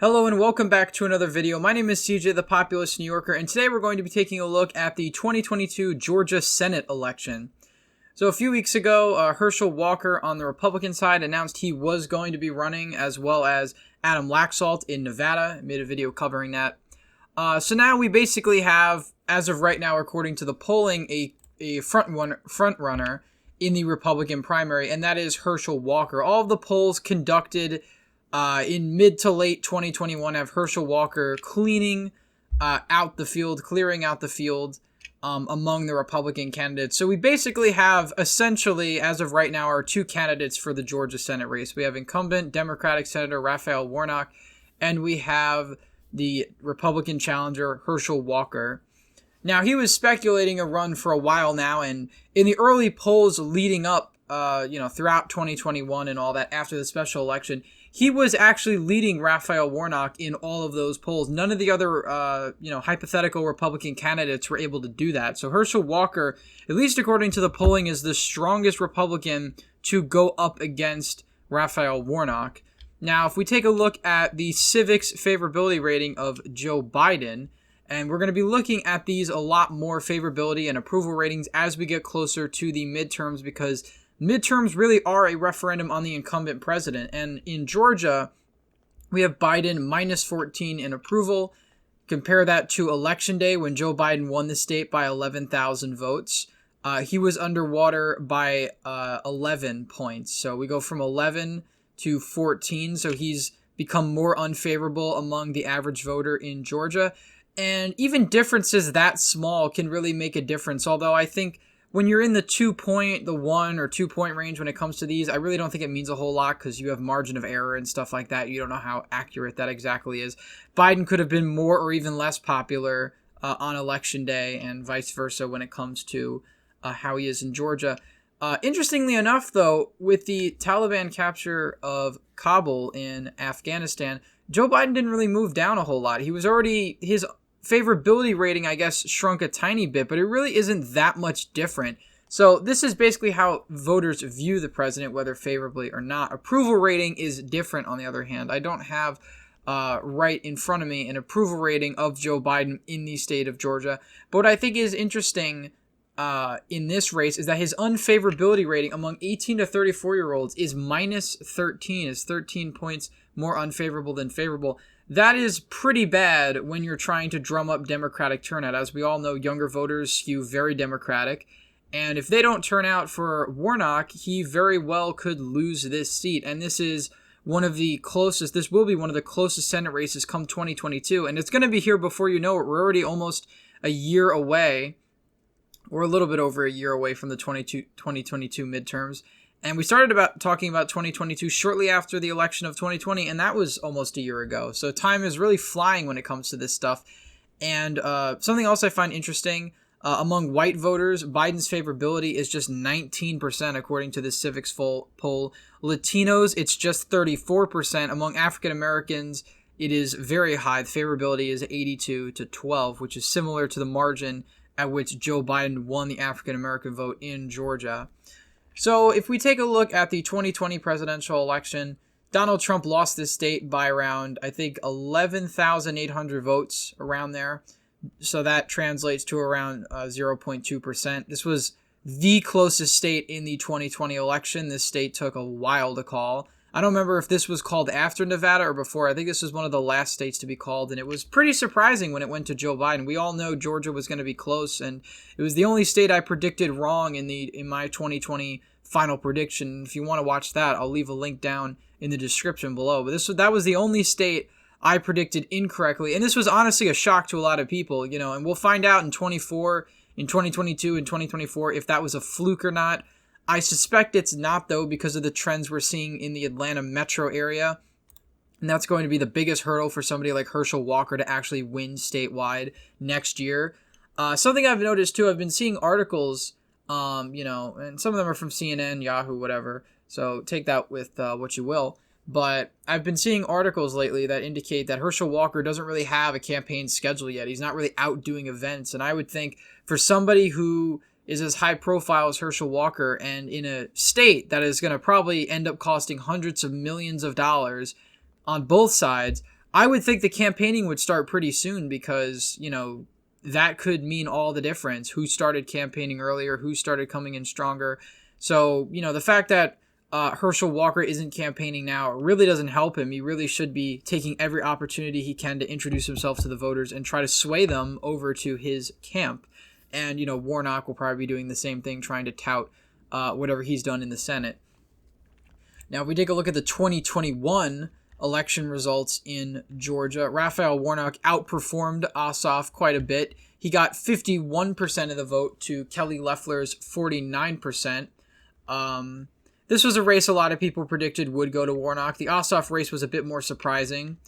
Hello and welcome back to another video. My name is CJ, the Populist New Yorker, and today we're going to be taking a look at the 2022 Georgia Senate election. So a few weeks ago, Herschel Walker on the Republican side announced he was going to be running, as well as Adam Laxalt in Nevada. I made a video covering that. So now we basically have, as of right now, according to the polling, a front runner in the Republican primary, and that is Herschel Walker. All of the polls conducted in mid to late 2021 have Herschel Walker clearing out the field among the Republican candidates. So we basically have essentially, as of right now, our two candidates for the Georgia Senate race. We have incumbent Democratic Senator Raphael Warnock, and we have the Republican challenger Herschel Walker. Now, he was speculating a run for a while now, and in the early polls leading up, throughout 2021 and all that after the special election, he was actually leading Raphael Warnock in all of those polls. None of the other, hypothetical Republican candidates were able to do that. So Herschel Walker, at least according to the polling, is the strongest Republican to go up against Raphael Warnock. Now, if we take a look at the Civics favorability rating of Joe Biden, and we're going to be looking at these a lot more favorability and approval ratings as we get closer to the midterms, because midterms really are a referendum on the incumbent president. And in Georgia, we have Biden minus 14 in approval. Compare that to Election Day when Joe Biden won the state by 11,000 votes. He was underwater by 11 points. So we go from 11 to 14. So he's become more unfavorable among the average voter in Georgia. And even differences that small can really make a difference. Although I think when you're in the 1 or 2 point range when it comes to these, I really don't think it means a whole lot because you have margin of error and stuff like that. You don't know how accurate that exactly is. Biden could have been more or even less popular on Election Day and vice versa when it comes to how he is in Georgia. Interestingly enough, though, with the Taliban capture of Kabul in Afghanistan, Joe Biden didn't really move down a whole lot. He was already, his favorability rating, I guess, shrunk a tiny bit, but it really isn't that much different. So this is basically how voters view the president, whether favorably or not. Approval rating is different, on the other hand. I don't have right in front of me an approval rating of Joe Biden in the state of Georgia. But what I think is interesting in this race is that his unfavorability rating among 18 to 34-year-olds is minus 13, is 13 points more unfavorable than favorable. That is pretty bad when you're trying to drum up Democratic turnout. As we all know, younger voters skew very Democratic. And if they don't turn out for Warnock, he very well could lose this seat. And this is one of the closest, this will be one of the closest Senate races come 2022. And it's going to be here before you know it. We're already almost a year away, or a little bit over a year away from the 2022 midterms. And we started talking about 2022 shortly after the election of 2020, and that was almost a year ago. So time is really flying when it comes to this stuff. And something else I find interesting, among white voters, Biden's favorability is just 19% according to the Civics poll. Latinos, it's just 34%. Among African Americans, it is very high. The favorability is 82 to 12, which is similar to the margin at which Joe Biden won the African American vote in Georgia. So if we take a look at the 2020 presidential election, Donald Trump lost this state by around, I think, 11,800 votes, around there. So that translates to around 0.2%. This was the closest state in the 2020 election. This state took a while to call. I don't remember if this was called after Nevada or before. I think this was one of the last states to be called, and it was pretty surprising when it went to Joe Biden. We all know Georgia was going to be close, and it was the only state I predicted wrong in my 2020 final prediction. If you want to watch that, I'll leave a link down in the description below. But that was the only state I predicted incorrectly, and this was honestly a shock to a lot of people, and we'll find out in 2022 and 2024 if that was a fluke or not. I suspect it's not, though, because of the trends we're seeing in the Atlanta metro area. And that's going to be the biggest hurdle for somebody like Herschel Walker to actually win statewide next year. Something I've noticed, too, I've been seeing articles, and some of them are from CNN, Yahoo, whatever. So take that with what you will. But I've been seeing articles lately that indicate that Herschel Walker doesn't really have a campaign schedule yet. He's not really out doing events. And I would think for somebody who is as high profile as Herschel Walker and in a state that is going to probably end up costing hundreds of millions of dollars on both sides, I would think the campaigning would start pretty soon because, that could mean all the difference. Who started campaigning earlier, who started coming in stronger. So, the fact that Herschel Walker isn't campaigning now really doesn't help him. He really should be taking every opportunity he can to introduce himself to the voters and try to sway them over to his camp. And, Warnock will probably be doing the same thing, trying to tout whatever he's done in the Senate. Now, if we take a look at the 2021 election results in Georgia, Raphael Warnock outperformed Ossoff quite a bit. He got 51% of the vote to Kelly Loeffler's 49%. This was a race a lot of people predicted would go to Warnock. The Ossoff race was a bit more surprising,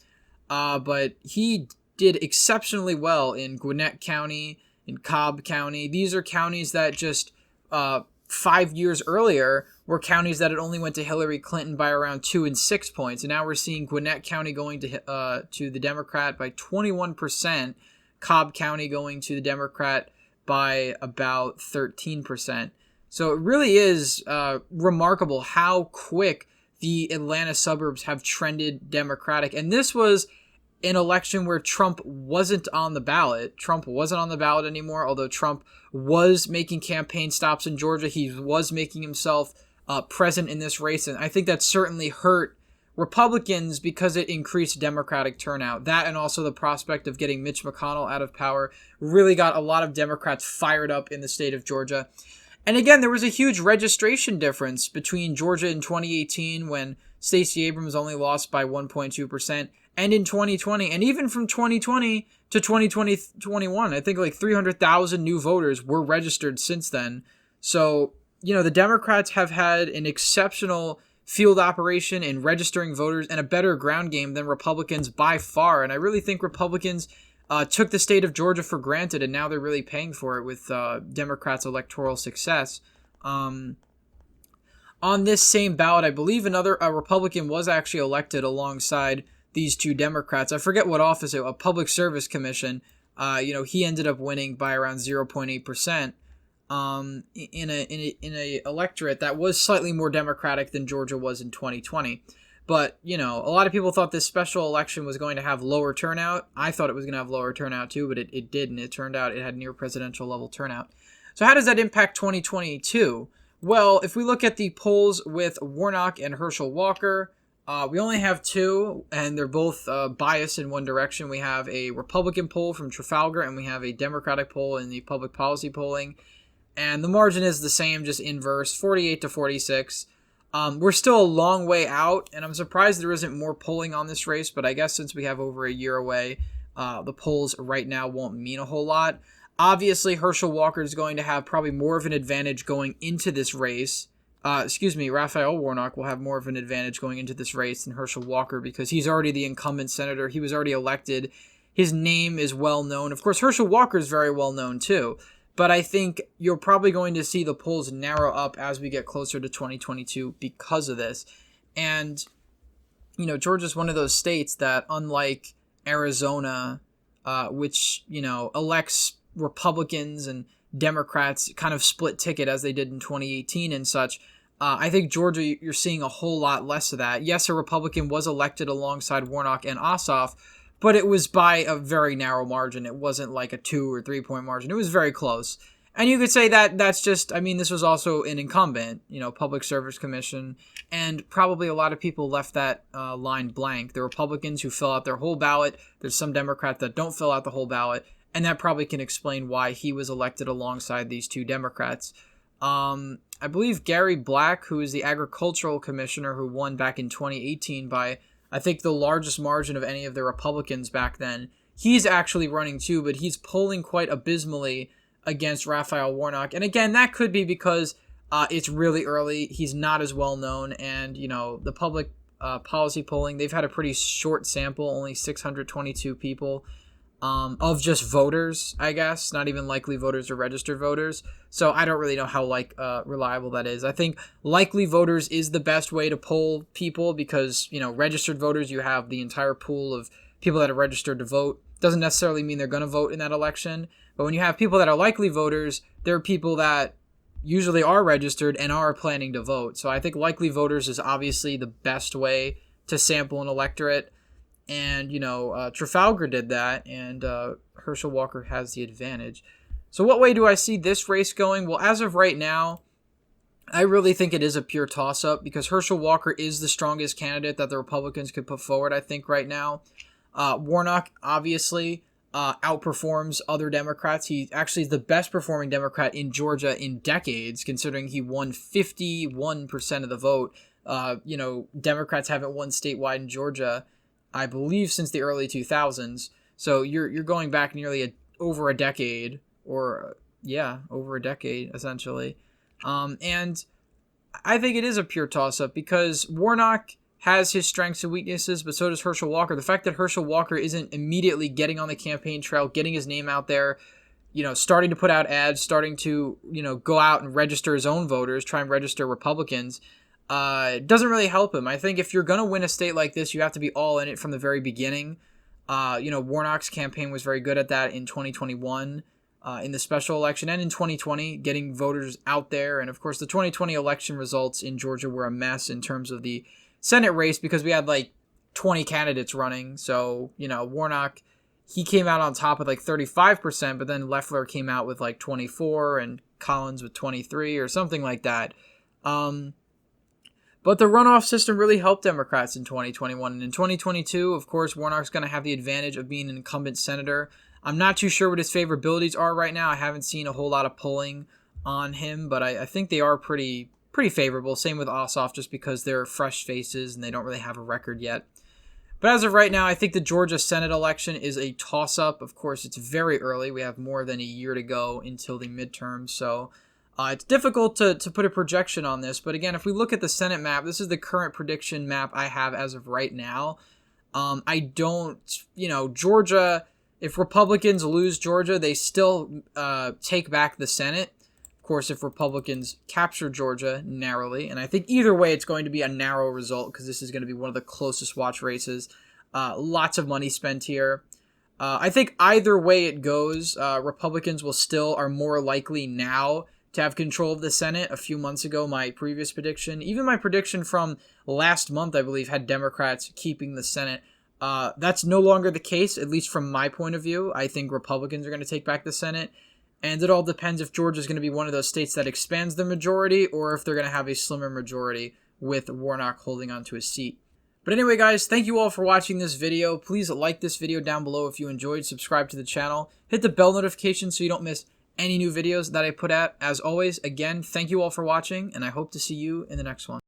but he did exceptionally well in Gwinnett County, in Cobb County. These are counties that just 5 years earlier were counties that had only went to Hillary Clinton by around 2 and 6 points. And now we're seeing Gwinnett County going to the Democrat by 21%, Cobb County going to the Democrat by about 13%. So it really is remarkable how quick the Atlanta suburbs have trended Democratic. And this was an election where Trump wasn't on the ballot. Trump wasn't on the ballot anymore, although Trump was making campaign stops in Georgia. He was making himself present in this race, and I think that certainly hurt Republicans because it increased Democratic turnout. That and also the prospect of getting Mitch McConnell out of power really got a lot of Democrats fired up in the state of Georgia. And again, there was a huge registration difference between Georgia in 2018 when Stacey Abrams only lost by 1.2%, and in 2020, and even from 2020 to 2021, I think like 300,000 new voters were registered since then. So, the Democrats have had an exceptional field operation in registering voters and a better ground game than Republicans by far. And I really think Republicans took the state of Georgia for granted, and now they're really paying for it with Democrats' electoral success. On this same ballot, I believe a Republican was actually elected alongside these two Democrats. I forget what office a Public Service Commission. He ended up winning by around 0.8%. In a electorate that was slightly more Democratic than Georgia was in 2020. But, a lot of people thought this special election was going to have lower turnout. I thought it was going to have lower turnout too, but it didn't. It turned out it had near presidential level turnout. So how does that impact 2022? Well, if we look at the polls with Warnock and Herschel Walker, we only have two, and they're both biased in one direction. We have a Republican poll from Trafalgar, and we have a Democratic poll in the public policy polling. And the margin is the same, just inverse, 48 to 46. We're still a long way out, and I'm surprised there isn't more polling on this race, but I guess since we have over a year away, the polls right now won't mean a whole lot. Obviously, Herschel Walker is going to have probably more of an advantage going into this race. Raphael Warnock will have more of an advantage going into this race than Herschel Walker because he's already the incumbent senator. He was already elected. His name is well known. Of course, Herschel Walker is very well known too. But I think you're probably going to see the polls narrow up as we get closer to 2022 because of this. And, Georgia's one of those states that, unlike Arizona, which, elects Republicans and Democrats kind of split ticket as they did in 2018 and such, I think Georgia, you're seeing a whole lot less of that. Yes, a Republican was elected alongside Warnock and Ossoff, but it was by a very narrow margin. It wasn't like a 2 or 3 point margin. It was very close. And you could say that that's just, this was also an incumbent, Public Service Commission, and probably a lot of people left that line blank. The Republicans who fill out their whole ballot, there's some Democrats that don't fill out the whole ballot, and that probably can explain why he was elected alongside these two Democrats. I believe Gary Black, who is the agricultural commissioner who won back in 2018 by, I think, the largest margin of any of the Republicans back then, he's actually running too, but he's polling quite abysmally against Raphael Warnock. And again, that could be because it's really early. He's not as well known. And, the public policy polling, they've had a pretty short sample, only 622 people of just voters, I guess, not even likely voters or registered voters. So I don't really know how reliable that is. I think likely voters is the best way to poll people because, registered voters, you have the entire pool of people that are registered to vote. Doesn't necessarily mean they're going to vote in that election. But when you have people that are likely voters, they're people that usually are registered and are planning to vote. So I think likely voters is obviously the best way to sample an electorate. And, Trafalgar did that, and Herschel Walker has the advantage. So what way do I see this race going? Well, as of right now, I really think it is a pure toss-up because Herschel Walker is the strongest candidate that the Republicans could put forward, I think, right now. Warnock, obviously, outperforms other Democrats. He actually is the best performing Democrat in Georgia in decades, considering he won 51% of the vote. Democrats haven't won statewide in Georgia, I believe, since the early 2000s. So you're going back nearly over a decade, over a decade, essentially. And I think it is a pure toss-up because Warnock has his strengths and weaknesses, but so does Herschel Walker. The fact that Herschel Walker isn't immediately getting on the campaign trail, getting his name out there, starting to put out ads, starting to, go out and register his own voters, try and register Republicans, doesn't really help him. I think if you're going to win a state like this, you have to be all in it from the very beginning. Warnock's campaign was very good at that in 2021. In the special election and in 2020, getting voters out there. And of course, the 2020 election results in Georgia were a mess in terms of the Senate race because we had like 20 candidates running. So, Warnock, he came out on top with like 35%, but then Loeffler came out with like 24 and Collins with 23 or something like that. But the runoff system really helped Democrats in 2021. And in 2022, of course, Warnock's going to have the advantage of being an incumbent senator. I'm not too sure what his favorabilities are right now. I haven't seen a whole lot of polling on him, but I think they are pretty favorable. Same with Ossoff, just because they're fresh faces and they don't really have a record yet. But as of right now, I think the Georgia Senate election is a toss-up. Of course, it's very early. We have more than a year to go until the midterm, so it's difficult to put a projection on this. But again, if we look at the Senate map, this is the current prediction map I have as of right now. Georgia, if Republicans lose Georgia, they still take back the Senate. Of course, if Republicans capture Georgia narrowly, and I think either way it's going to be a narrow result because this is going to be one of the closest watch races. Lots of money spent here. I think either way it goes, Republicans are more likely now to have control of the Senate. A few months ago, my previous prediction, even my prediction from last month, I believe, had Democrats keeping the Senate. That's no longer the case, at least from my point of view. I think Republicans are going to take back the Senate, and it all depends if Georgia is going to be one of those states that expands the majority or if they're going to have a slimmer majority with Warnock holding on to his seat. But anyway, guys, thank you all for watching this video. Please like this video down below if you enjoyed, subscribe to the channel, hit the bell notification so you don't miss any new videos that I put out. As always, again, thank you all for watching, and I hope to see you in the next one.